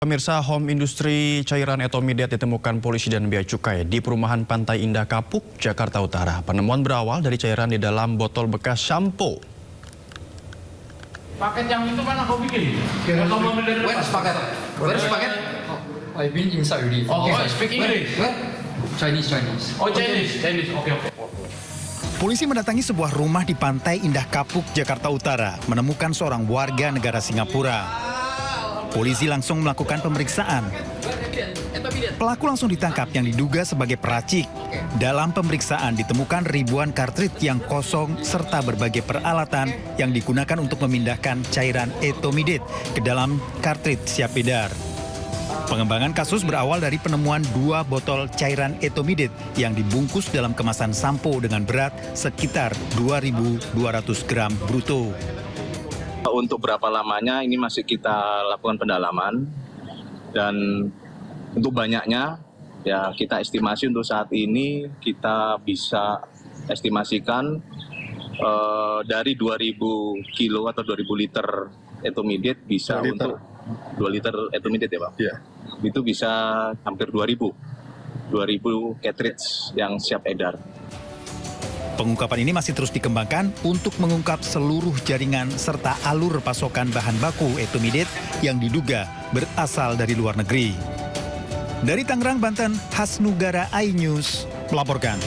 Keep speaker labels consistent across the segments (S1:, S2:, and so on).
S1: Pemirsa, home industri cairan Etomidet ditemukan polisi dan bea cukai di perumahan Pantai Indah Kapuk, Jakarta Utara. Penemuan berawal dari cairan di dalam botol bekas sampo.
S2: Paket yang itu mana kau bikin?
S3: Where's packet? Where's packet?
S4: I've been inside already.
S2: Okay, speak English.
S3: Where? Chinese.
S2: Oh, Chinese. Okay.
S5: Polisi mendatangi sebuah rumah di Pantai Indah Kapuk, Jakarta Utara, menemukan seorang warga negara Singapura. Polisi langsung melakukan pemeriksaan. Pelaku langsung ditangkap yang diduga sebagai peracik. Dalam pemeriksaan ditemukan ribuan kartrid yang kosong serta berbagai peralatan yang digunakan untuk memindahkan cairan Etomidet ke dalam kartrid siap edar. Pengembangan kasus berawal dari penemuan 2 botol cairan Etomidet yang dibungkus dalam kemasan sampo dengan berat sekitar 2.200 gram bruto.
S6: Untuk berapa lamanya ini masih kita lakukan pendalaman, dan untuk banyaknya ya kita estimasi untuk saat ini kita bisa estimasikan dari 2.000 kilo atau 2.000 liter Etomidet bisa untuk 2 liter Etomidet ya Pak? Iya. Itu bisa hampir 2.000 cartridge yang siap edar.
S5: Pengungkapan ini masih terus dikembangkan untuk mengungkap seluruh jaringan serta alur pasokan bahan baku Etomidet yang diduga berasal dari luar negeri. Dari Tangerang, Banten, Hasnugara iNews melaporkan.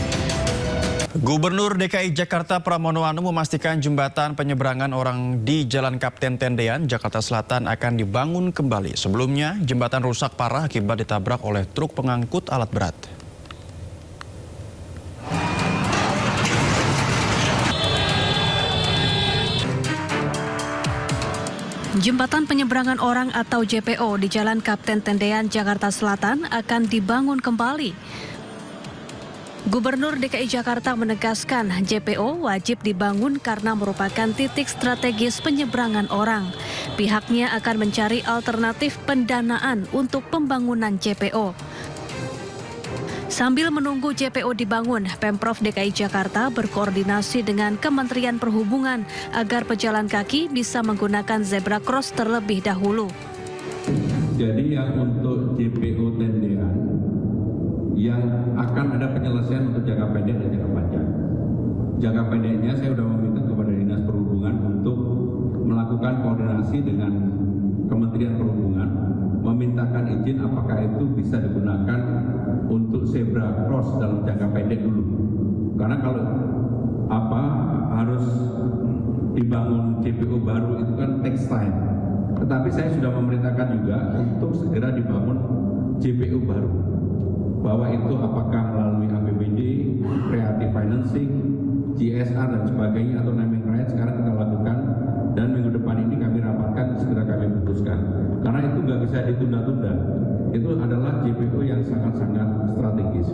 S1: Gubernur DKI Jakarta Pramono Anung memastikan jembatan penyeberangan orang di Jalan Kapten Tendean, Jakarta Selatan akan dibangun kembali. Sebelumnya, jembatan rusak parah akibat ditabrak oleh truk pengangkut alat berat.
S7: Jembatan penyeberangan orang atau JPO di Jalan Kapten Tendean, Jakarta Selatan akan dibangun kembali. Gubernur DKI Jakarta menegaskan JPO wajib dibangun karena merupakan titik strategis penyeberangan orang. Pihaknya akan mencari alternatif pendanaan untuk pembangunan JPO. Sambil menunggu JPO dibangun, Pemprov DKI Jakarta berkoordinasi dengan Kementerian Perhubungan agar pejalan kaki bisa menggunakan zebra cross terlebih dahulu.
S8: Jadi yang untuk JPO Tendean yang akan ada penyelesaian untuk jangka pendek dan jangka panjang. Jangka pendeknya saya sudah meminta kepada Dinas Perhubungan untuk melakukan koordinasi dengan Kementerian Perhubungan, memintakan izin apakah itu bisa digunakan untuk zebra cross dalam jangka pendek dulu. Karena kalau harus dibangun JPO baru itu kan takes time. Tetapi saya sudah memerintahkan juga untuk segera dibangun JPO baru. Bahwa itu apakah melalui APBD, creative financing, GSR dan sebagainya atau naming rights sekarang kita lakukan, dan minggu depan ini kami rapatkan, segera kami putuskan. Karena itu nggak bisa ditunda-tunda. Itu adalah JPO yang sangat-sangat strategis.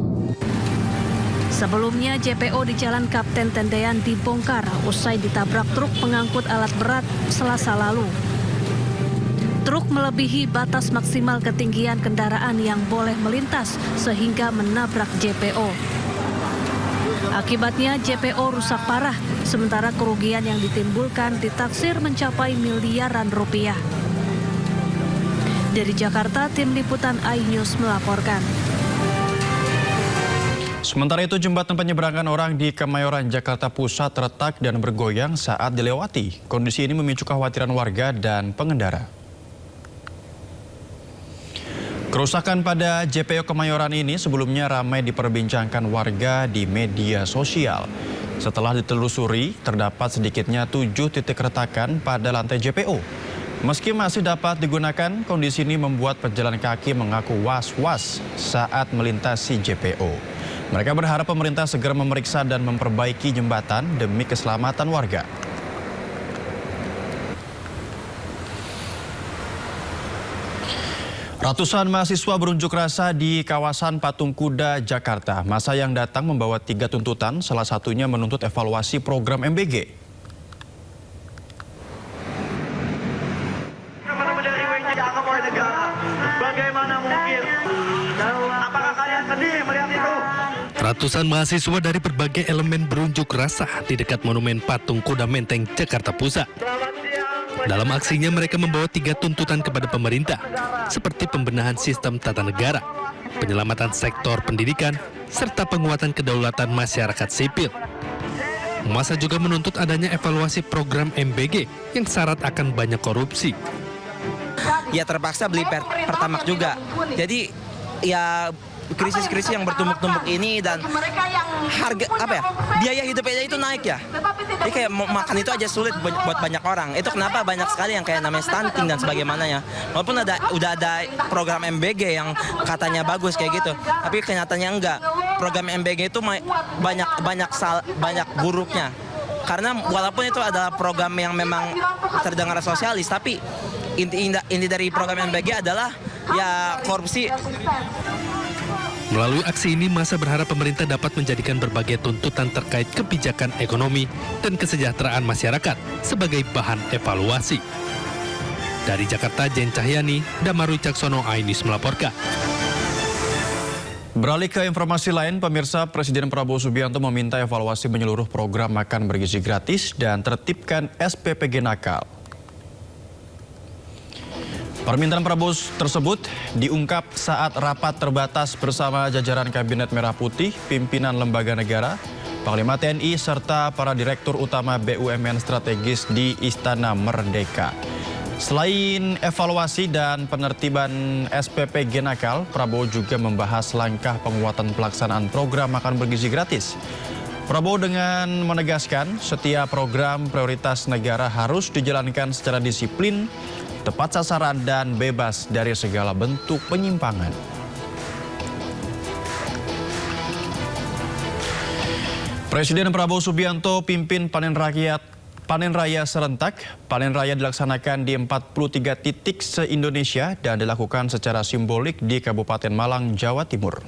S7: Sebelumnya JPO di Jalan Kapten Tendean dibongkar usai ditabrak truk pengangkut alat berat Selasa lalu. Truk melebihi batas maksimal ketinggian kendaraan yang boleh melintas sehingga menabrak JPO. Akibatnya JPO rusak parah, sementara kerugian yang ditimbulkan ditaksir mencapai miliaran rupiah. Dari Jakarta, tim liputan iNews melaporkan.
S1: Sementara itu, jembatan penyeberangan orang di Kemayoran, Jakarta Pusat retak dan bergoyang saat dilewati. Kondisi ini memicu kekhawatiran warga dan pengendara. Kerusakan pada JPO Kemayoran ini sebelumnya ramai diperbincangkan warga di media sosial. Setelah ditelusuri, terdapat sedikitnya 7 titik retakan pada lantai JPO. Meski masih dapat digunakan, kondisi ini membuat pejalan kaki mengaku was-was saat melintasi JPO. Mereka berharap pemerintah segera memeriksa dan memperbaiki jembatan demi keselamatan warga. Ratusan mahasiswa berunjuk rasa di kawasan Patung Kuda, Jakarta. Masa yang datang membawa 3 tuntutan, salah satunya menuntut evaluasi program MBG.
S9: Bagaimana mungkin? Apakah kalian sendiri melihat itu?
S10: Ratusan mahasiswa dari berbagai elemen berunjuk rasa di dekat Monumen Patung Kuda Menteng, Jakarta Pusat. Dalam aksinya mereka membawa 3 tuntutan kepada pemerintah, seperti pembenahan sistem tata negara, penyelamatan sektor pendidikan, serta penguatan kedaulatan masyarakat sipil. Massa juga menuntut adanya evaluasi program MBG yang syarat akan banyak korupsi.
S11: Ya terpaksa beli Pertamax juga. Jadi ya krisis-krisis yang bertumpuk-tumpuk ini dan harga biaya hidupnya itu naik ya. Jadi kayak makan itu aja sulit buat banyak orang. Itu kenapa banyak sekali yang kayak namanya stunting dan sebagaimananya. Walaupun udah ada program MBG yang katanya bagus kayak gitu, tapi kenyataannya enggak. Program MBG itu banyak buruknya. Karena walaupun itu adalah program yang memang terdengar sosialis, tapi inti dari program MBG adalah ya korupsi.
S10: Melalui aksi ini, massa berharap pemerintah dapat menjadikan berbagai tuntutan terkait kebijakan ekonomi dan kesejahteraan masyarakat sebagai bahan evaluasi. Dari Jakarta, Jen Cahyani, Damaru Caksono, iNews melaporkan.
S1: Beralih ke informasi lain, pemirsa, Presiden Prabowo Subianto meminta evaluasi menyeluruh program makan bergizi gratis dan tertibkan SPPG nakal. Permintaan Prabowo tersebut diungkap saat rapat terbatas bersama jajaran Kabinet Merah Putih, pimpinan lembaga negara, Panglima TNI, serta para Direktur Utama BUMN strategis di Istana Merdeka. Selain evaluasi dan penertiban SPPG nakal, Prabowo juga membahas langkah penguatan pelaksanaan program makan bergizi gratis. Prabowo dengan menegaskan setiap program prioritas negara harus dijalankan secara disiplin, tepat sasaran dan bebas dari segala bentuk penyimpangan. Presiden Prabowo Subianto pimpin panen raya serentak. Panen raya dilaksanakan di 43 titik se-Indonesia dan dilakukan secara simbolik di Kabupaten Malang, Jawa Timur.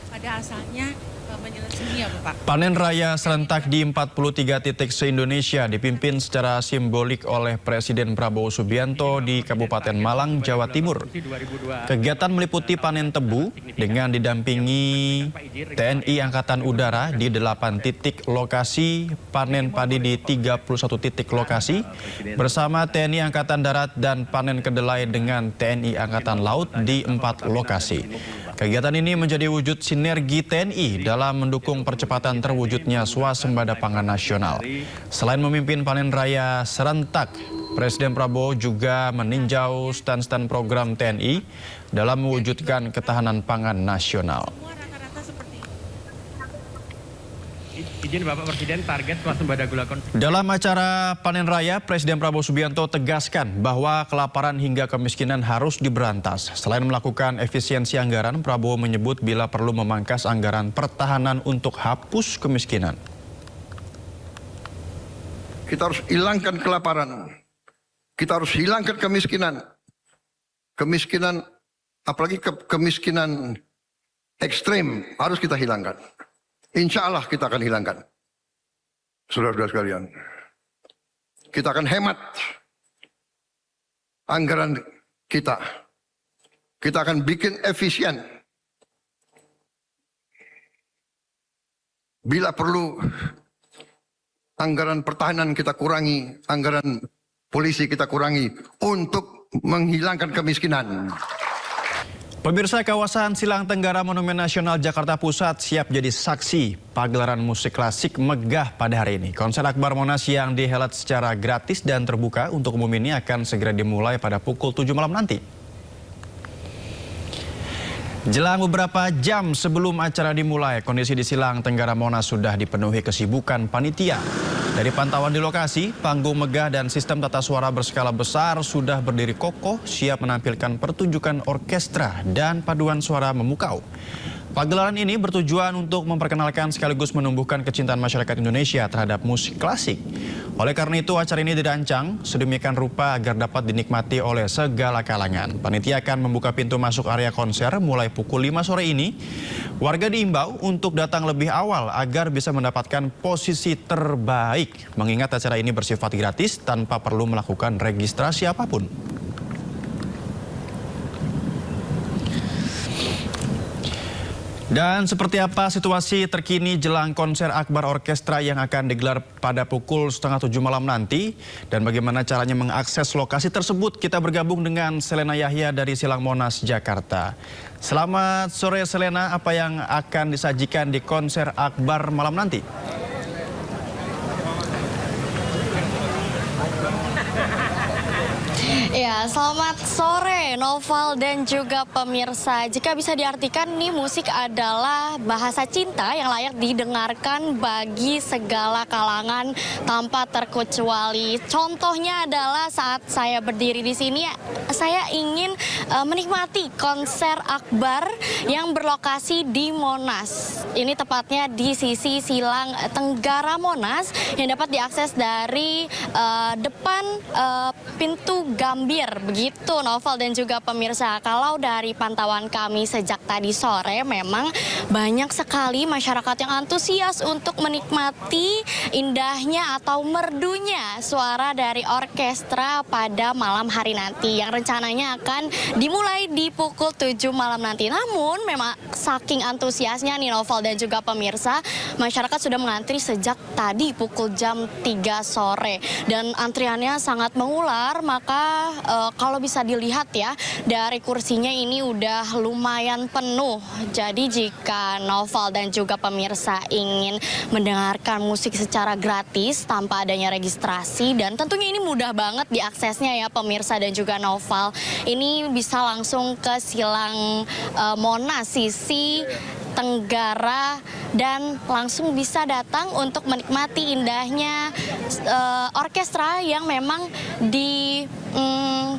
S12: Pada asalnya menyelesaikan apa, Pak?
S1: Panen raya serentak di 43 titik se-Indonesia dipimpin secara simbolik oleh Presiden Prabowo Subianto di Kabupaten Malang, Jawa Timur. Kegiatan meliputi panen tebu dengan didampingi TNI Angkatan Udara di 8 titik lokasi, panen padi di 31 titik lokasi, bersama TNI Angkatan Darat dan panen kedelai dengan TNI Angkatan Laut di 4 lokasi. Kegiatan ini menjadi wujud sinergi TNI dalam mendukung percepatan terwujudnya swasembada pangan nasional. Selain memimpin panen raya serentak, Presiden Prabowo juga meninjau stand-stand program TNI dalam mewujudkan ketahanan pangan nasional.
S13: Izin Bapak Presiden, target swasembada gula konsumsi.
S1: Dalam acara panen raya, Presiden Prabowo Subianto tegaskan bahwa kelaparan hingga kemiskinan harus diberantas. Selain melakukan efisiensi anggaran, Prabowo menyebut bila perlu memangkas anggaran pertahanan untuk hapus kemiskinan.
S14: Kita harus hilangkan kelaparan. Kita harus hilangkan kemiskinan. Kemiskinan, apalagi kemiskinan ekstrim, harus kita hilangkan. Insya Allah kita akan hilangkan. Saudara-saudara sekalian, kita akan hemat anggaran kita. Kita akan bikin efisien. Bila perlu, anggaran pertahanan kita kurangi, anggaran polisi kita kurangi untuk menghilangkan kemiskinan.
S1: Pemirsa, kawasan Silang Tenggara Monumen Nasional Jakarta Pusat siap jadi saksi pagelaran musik klasik megah pada hari ini. Konser Akbar Monas yang dihelat secara gratis dan terbuka untuk umum ini akan segera dimulai pada pukul 7 malam nanti. Jelang beberapa jam sebelum acara dimulai, kondisi di Silang Tenggara Monas sudah dipenuhi kesibukan panitia. Dari pantauan di lokasi, panggung megah dan sistem tata suara berskala besar sudah berdiri kokoh, siap menampilkan pertunjukan orkestra dan paduan suara memukau. Pagelaran ini bertujuan untuk memperkenalkan sekaligus menumbuhkan kecintaan masyarakat Indonesia terhadap musik klasik. Oleh karena itu, acara ini dirancang sedemikian rupa agar dapat dinikmati oleh segala kalangan. Panitia akan membuka pintu masuk area konser mulai pukul 5 sore ini. Warga diimbau untuk datang lebih awal agar bisa mendapatkan posisi terbaik. Mengingat acara ini bersifat gratis tanpa perlu melakukan registrasi apapun. Dan seperti apa situasi terkini jelang konser akbar orkestra yang akan digelar pada pukul 6:30 malam nanti? Dan bagaimana caranya mengakses lokasi tersebut? Kita bergabung dengan Selena Yahya dari Silang Monas, Jakarta. Selamat sore Selena, apa yang akan disajikan di konser akbar malam nanti?
S15: Ya, selamat sore Noval dan juga pemirsa. Jika bisa diartikan nih, musik adalah bahasa cinta yang layak didengarkan bagi segala kalangan tanpa terkecuali. Contohnya adalah saat saya berdiri di sini, saya ingin menikmati konser akbar yang berlokasi di Monas. Ini tepatnya di sisi Silang Tenggara Monas yang dapat diakses dari depan pintu Gambir, begitu Novel dan juga pemirsa. Kalau dari pantauan kami sejak tadi sore, memang banyak sekali masyarakat yang antusias untuk menikmati indahnya atau merdunya suara dari orkestra pada malam hari nanti yang rencananya akan dimulai di pukul 7 malam nanti. Namun memang saking antusiasnya nih Novel dan juga pemirsa, masyarakat sudah mengantri sejak tadi pukul jam 3 sore dan antriannya sangat mengular. Maka kalau bisa dilihat ya, dari kursinya ini udah lumayan penuh. Jadi jika Novel dan juga pemirsa ingin mendengarkan musik secara gratis tanpa adanya registrasi, dan tentunya ini mudah banget diaksesnya ya pemirsa dan juga Novel, ini bisa langsung ke Silang Monas sisi Tenggara dan langsung bisa datang untuk menikmati indahnya orkestra yang memang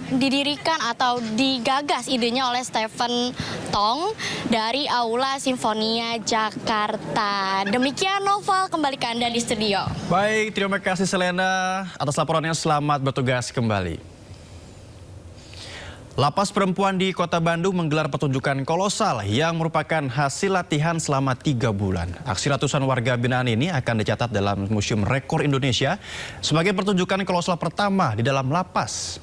S15: didirikan atau digagas idenya oleh Stephen Tong dari Aula Simfonia Jakarta. Demikian Novel, kembali ke Anda di studio.
S1: Baik, terima kasih Selena atas laporannya, selamat bertugas kembali. Lapas perempuan di Kota Bandung menggelar pertunjukan kolosal yang merupakan hasil latihan selama 3 bulan. Aksi ratusan warga binaan ini akan dicatat dalam Museum Rekor Indonesia sebagai pertunjukan kolosal pertama di dalam lapas.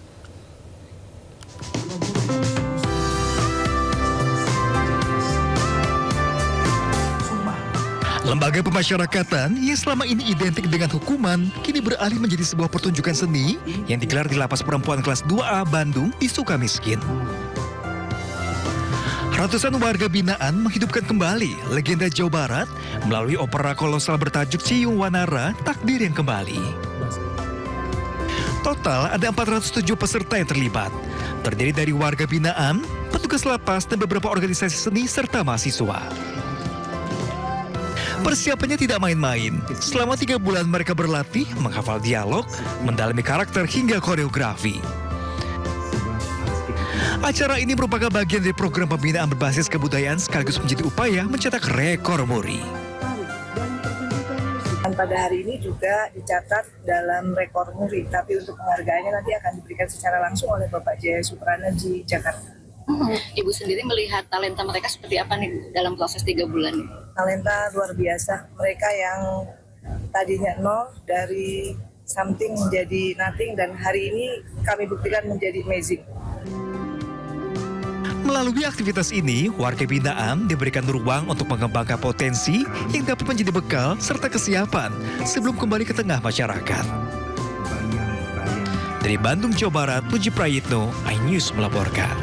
S5: Lembaga pemasyarakatan yang selama ini identik dengan hukuman, kini beralih menjadi sebuah pertunjukan seni yang digelar di Lapas Perempuan kelas 2A Bandung di Sukamiskin. Ratusan warga binaan menghidupkan kembali legenda Jawa Barat melalui opera kolosal bertajuk Ciyung Wanara, Takdir yang Kembali. Total ada 407 peserta yang terlibat, terdiri dari warga binaan, petugas lapas, dan beberapa organisasi seni serta mahasiswa. Persiapannya tidak main-main. Selama 3 bulan mereka berlatih, menghafal dialog, mendalami karakter hingga koreografi. Acara ini merupakan bagian dari program pembinaan berbasis kebudayaan sekaligus menjadi upaya mencetak rekor muri.
S16: Dan pada hari ini juga dicatat dalam rekor muri, tapi untuk penghargaannya nanti akan diberikan secara langsung oleh Bapak Jaya Suprana di Jakarta.
S17: Ibu sendiri melihat talenta mereka seperti apa nih dalam proses 3 bulan ini?
S16: Talenta luar biasa. Mereka yang tadinya nol dari something menjadi nothing, dan hari ini kami buktikan menjadi amazing.
S5: Melalui aktivitas ini, warga binaan diberikan ruang untuk mengembangkan potensi yang dapat menjadi bekal serta kesiapan sebelum kembali ke tengah masyarakat. Dari Bandung, Jawa Barat, Puji Prayitno, iNews melaporkan.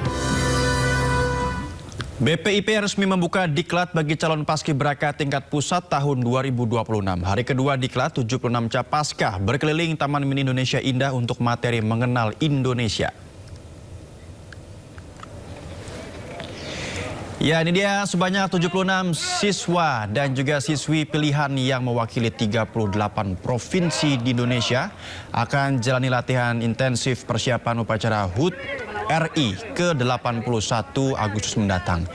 S1: BPIP resmi membuka diklat bagi calon paskibraka tingkat pusat tahun 2026. Hari kedua diklat 76 capaskah berkeliling Taman Mini Indonesia Indah untuk materi mengenal Indonesia. Ya, ini dia sebanyak 76 siswa dan juga siswi pilihan yang mewakili 38 provinsi di Indonesia akan jalani latihan intensif persiapan upacara HUT RI ke-81 Agustus mendatang.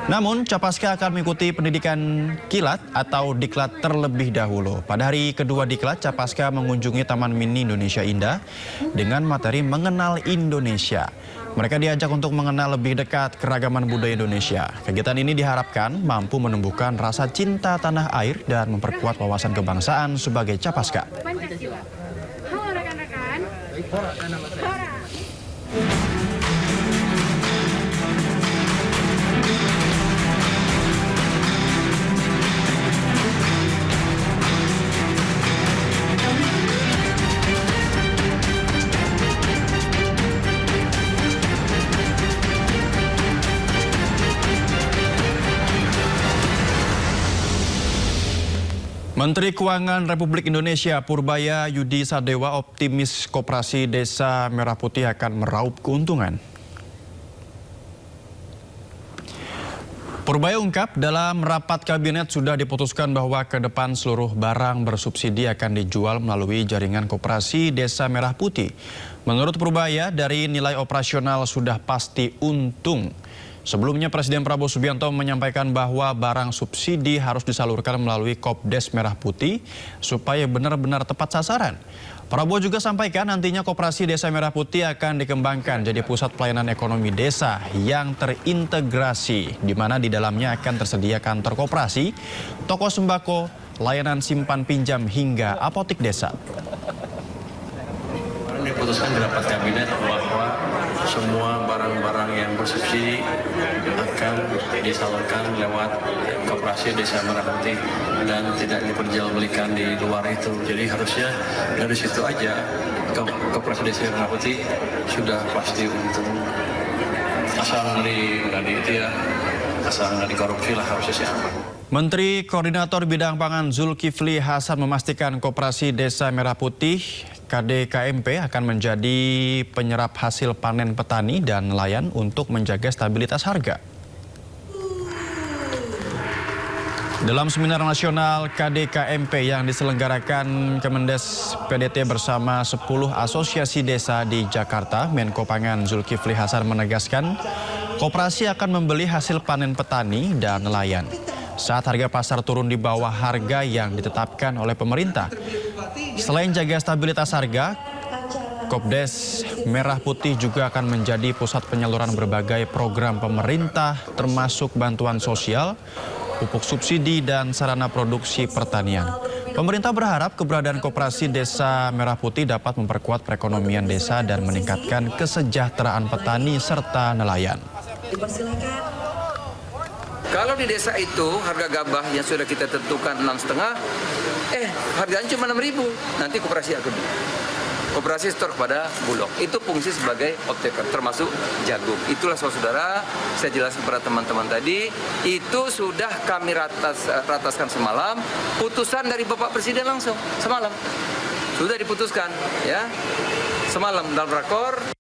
S1: Namun, capaska akan mengikuti pendidikan kilat atau diklat terlebih dahulu. Pada hari kedua diklat, capaska mengunjungi Taman Mini Indonesia Indah dengan materi mengenal Indonesia. Mereka diajak untuk mengenal lebih dekat keragaman budaya Indonesia. Kegiatan ini diharapkan mampu menumbuhkan rasa cinta tanah air dan memperkuat wawasan kebangsaan sebagai capaska.
S18: Halo rekan-rekan.
S1: Menteri Keuangan Republik Indonesia Purbaya Yudi Sadewa optimis Koperasi Desa Merah Putih akan meraup keuntungan. Purbaya ungkap dalam rapat kabinet sudah diputuskan bahwa ke depan seluruh barang bersubsidi akan dijual melalui jaringan Koperasi Desa Merah Putih. Menurut Purbaya, dari nilai operasional sudah pasti untung. Sebelumnya Presiden Prabowo Subianto menyampaikan bahwa barang subsidi harus disalurkan melalui Kopdes Merah Putih supaya benar-benar tepat sasaran. Prabowo juga sampaikan nantinya Koperasi Desa Merah Putih akan dikembangkan jadi pusat pelayanan ekonomi desa yang terintegrasi, di mana di dalamnya akan tersedia kantor koperasi, toko sembako, layanan simpan pinjam hingga apotik desa.
S19: Diputuskan di rapat kabinet bahwa semua barang-barang yang bersubsidi akan disalurkan lewat Koperasi Desa Merah Putih dan tidak diperjualbelikan di luar itu. Jadi harusnya dari situ aja Koperasi Desa Merah Putih sudah pasti untung. Asal nggak dikorupsi lah harusnya aman.
S1: Menteri Koordinator Bidang Pangan Zulkifli Hasan memastikan Koperasi Desa Merah Putih KDKMP akan menjadi penyerap hasil panen petani dan nelayan untuk menjaga stabilitas harga. Dalam seminar nasional KDKMP yang diselenggarakan Kemendes PDT bersama 10 asosiasi desa di Jakarta, Menko Pangan Zulkifli Hasan menegaskan koperasi akan membeli hasil panen petani dan nelayan saat harga pasar turun di bawah harga yang ditetapkan oleh pemerintah. Selain jaga stabilitas harga, Kopdes Merah Putih juga akan menjadi pusat penyaluran berbagai program pemerintah termasuk bantuan sosial, pupuk subsidi, dan sarana produksi pertanian. Pemerintah berharap keberadaan Koperasi Desa Merah Putih dapat memperkuat perekonomian desa dan meningkatkan kesejahteraan petani serta nelayan.
S3: Kalau di desa itu harga gabah yang sudah kita tentukan 6,5, harganya cuma 6.000, nanti koperasi akan beli. Koperasi store kepada Bulog. Itu fungsi sebagai optaker, termasuk jagung. Itulah saudara, saya jelaskan kepada teman-teman tadi, itu sudah kami rataskan semalam, putusan dari Bapak Presiden langsung semalam. Sudah diputuskan, ya, semalam dalam rakor.